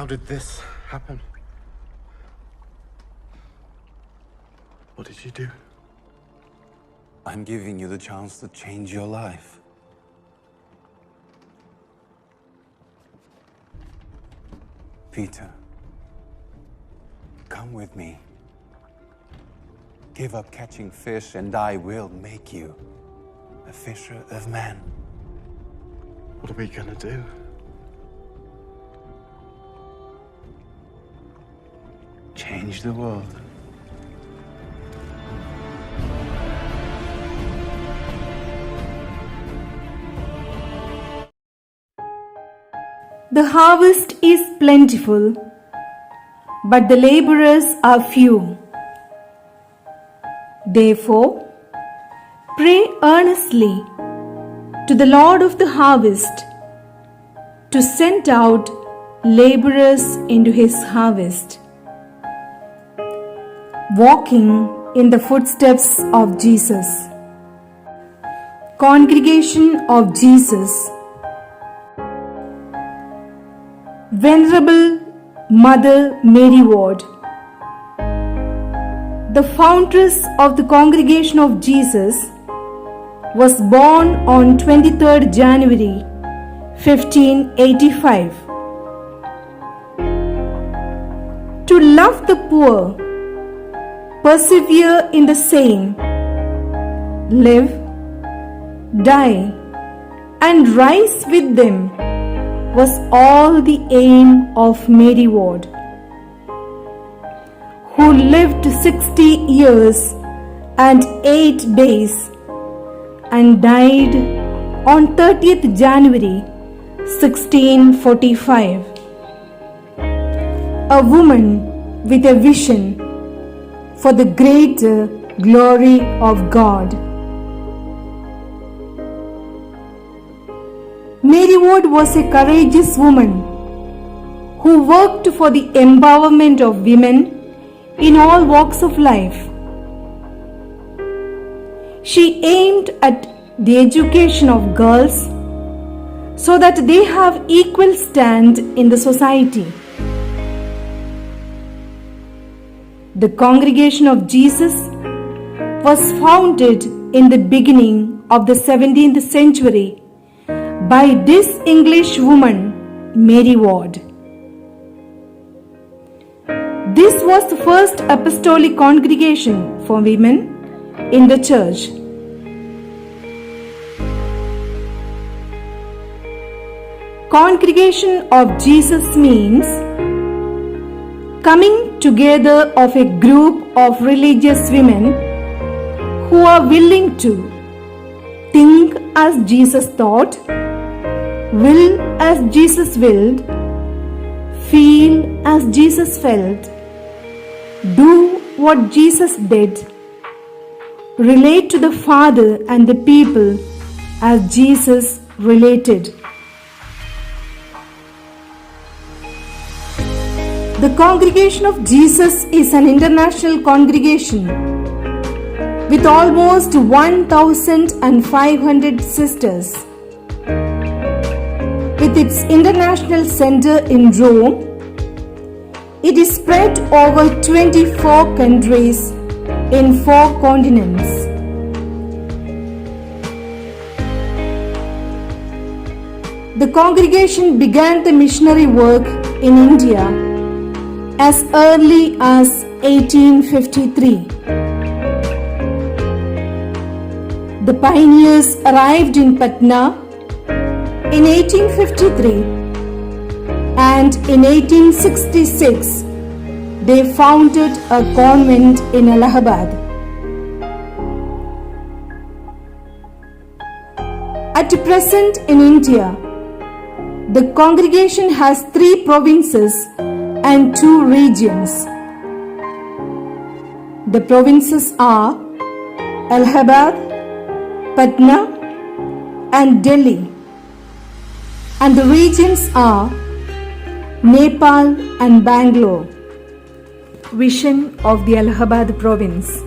did this happen? What did you do? I'm giving you the chance to change your life. Peter, come with me. Give up catching fish and I will make you a fisher of men. What are we gonna do? Change the world. The harvest is plentiful, but the laborers are few. Therefore, pray earnestly to the Lord of the harvest to send out laborers into his harvest. Walking in the footsteps of Jesus. Congregation of Jesus. Venerable Mother Mary Ward, the foundress of the Congregation of Jesus, was born on 23rd January 1585. To love the poor, persevere in the same, live, die, and rise with them was all the aim of Mary Ward, who lived 60 years and 8 days and died on 30th January 1645. A woman with a vision for the greater glory of God. Mary Ward was a courageous woman who worked for the empowerment of women in all walks of life. She aimed at the education of girls so that they have equal stand in the society. The Congregation of Jesus was founded in the beginning of the 17th century by this English woman, Mary Ward. This was the first apostolic congregation for women in the church. Congregation of Jesus means coming together of a group of religious women who are willing to think as Jesus thought, will as Jesus willed, feel as Jesus felt, do what Jesus did, relate to the Father and the people as Jesus related. The Congregation of Jesus is an international congregation with almost 1,500 sisters. With its international center in Rome, it is spread over 24 countries in 4 continents. The congregation began the missionary work in India as early as 1853. The pioneers arrived in Patna in 1853 and in 1866 they founded a convent in Allahabad. At present in India, the congregation has 3 provinces and 2 regions. The provinces are Allahabad, Patna and Delhi, and the regions are Nepal and Bangalore. Vision of the Allahabad province.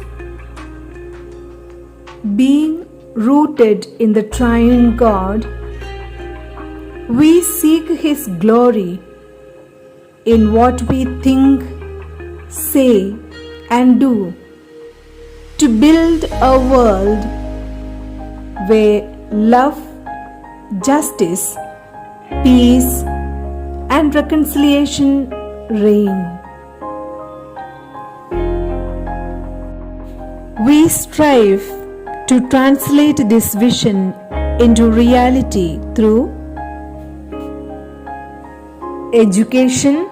Being rooted in the triune God, we seek His glory in what we think, say, and do to build a world where love, justice, peace, and reconciliation reign. We strive to translate this vision into reality through education,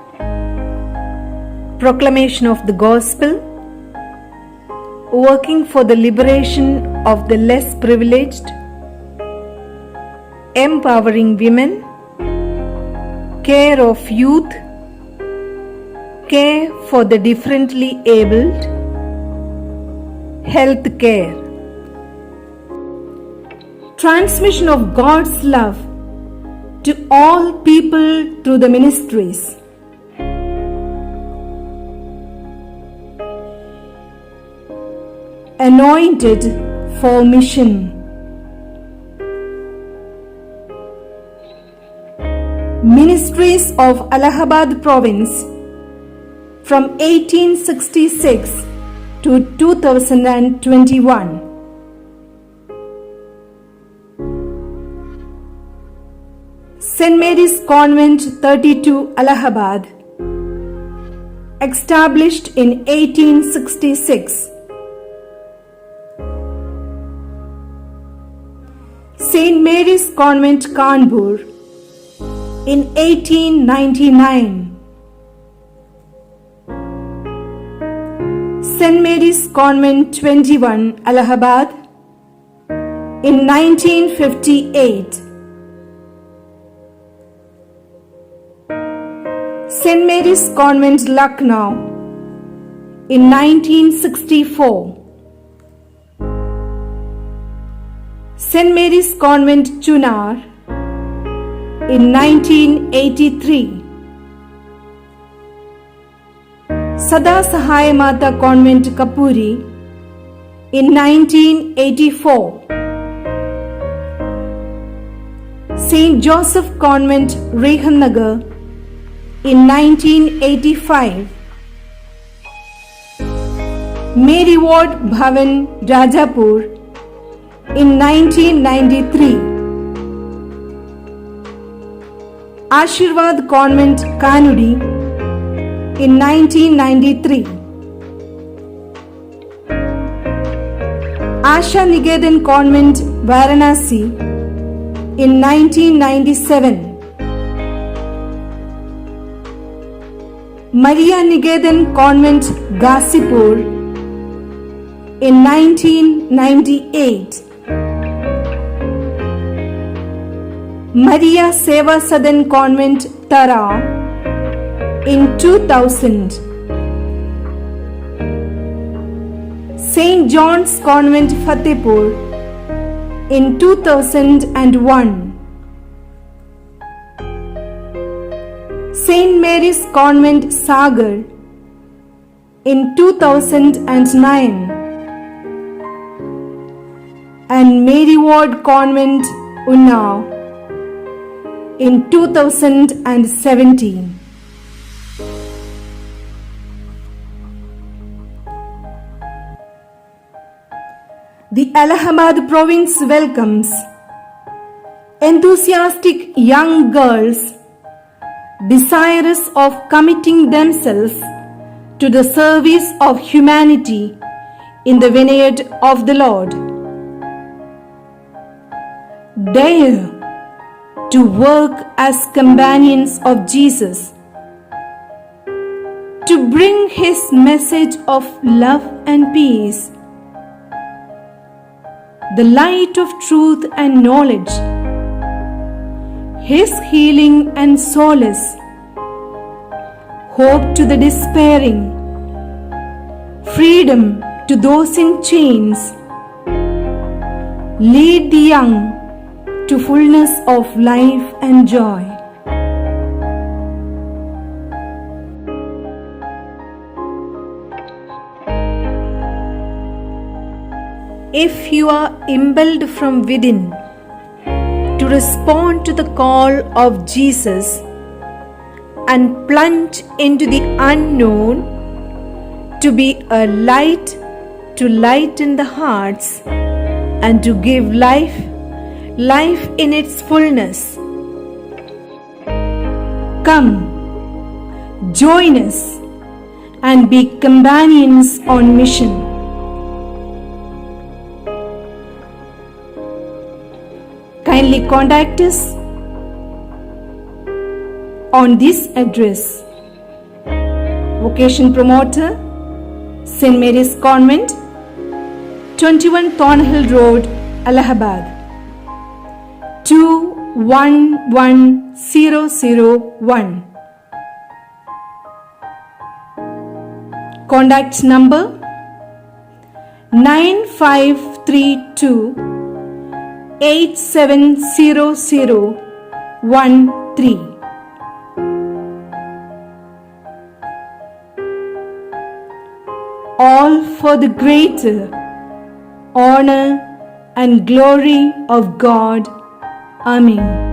proclamation of the gospel, working for the liberation of the less privileged, empowering women, care of youth, care for the differently abled, health care, transmission of God's love to all people through the ministries. Anointed for mission. Ministries of Allahabad Province from 1866 to 2021. St. Mary's Convent 32 Allahabad, established in 1866. St. Mary's Convent Kanpur in 1899. St. Mary's Convent 21 Allahabad in 1958. St. Mary's Convent Lucknow in 1964. St. Mary's Convent Chunar in 1983. Sada Sahaya Mata Convent Kapuri in 1984. St. Joseph Convent Rehannagar in 1985. Mary Ward Bhavan Rajapur in 1993. Ashirwad Convent Kanudi in 1993. Asha Niketan Convent Varanasi in 1997. Maria Niketan Convent Ghazipur in 1998. Maria Seva Sadan Convent Tara in 2000. St. John's Convent Fatehpur in 2001. St. Mary's Convent Sagar in 2009. And Mary Ward Convent Unnao in 2017. The Allahabad province welcomes enthusiastic young girls desirous of committing themselves to the service of humanity in the vineyard of the Lord. Dare to work as companions of Jesus, to bring His message of love and peace, the light of truth and knowledge, His healing and solace, hope to the despairing, freedom to those in chains, lead the young to fullness of life and joy. If you are impelled from within to respond to the call of Jesus and plunge into the unknown to be a light to lighten the hearts and to give life in its fullness. Come, join us and be companions on mission. Kindly contact us on this address: Vocation Promoter, St. Mary's Convent, 21 Thornhill Road, Allahabad, 211001. Contact number 9532 870013. All for the greater honor and glory of God. Amen.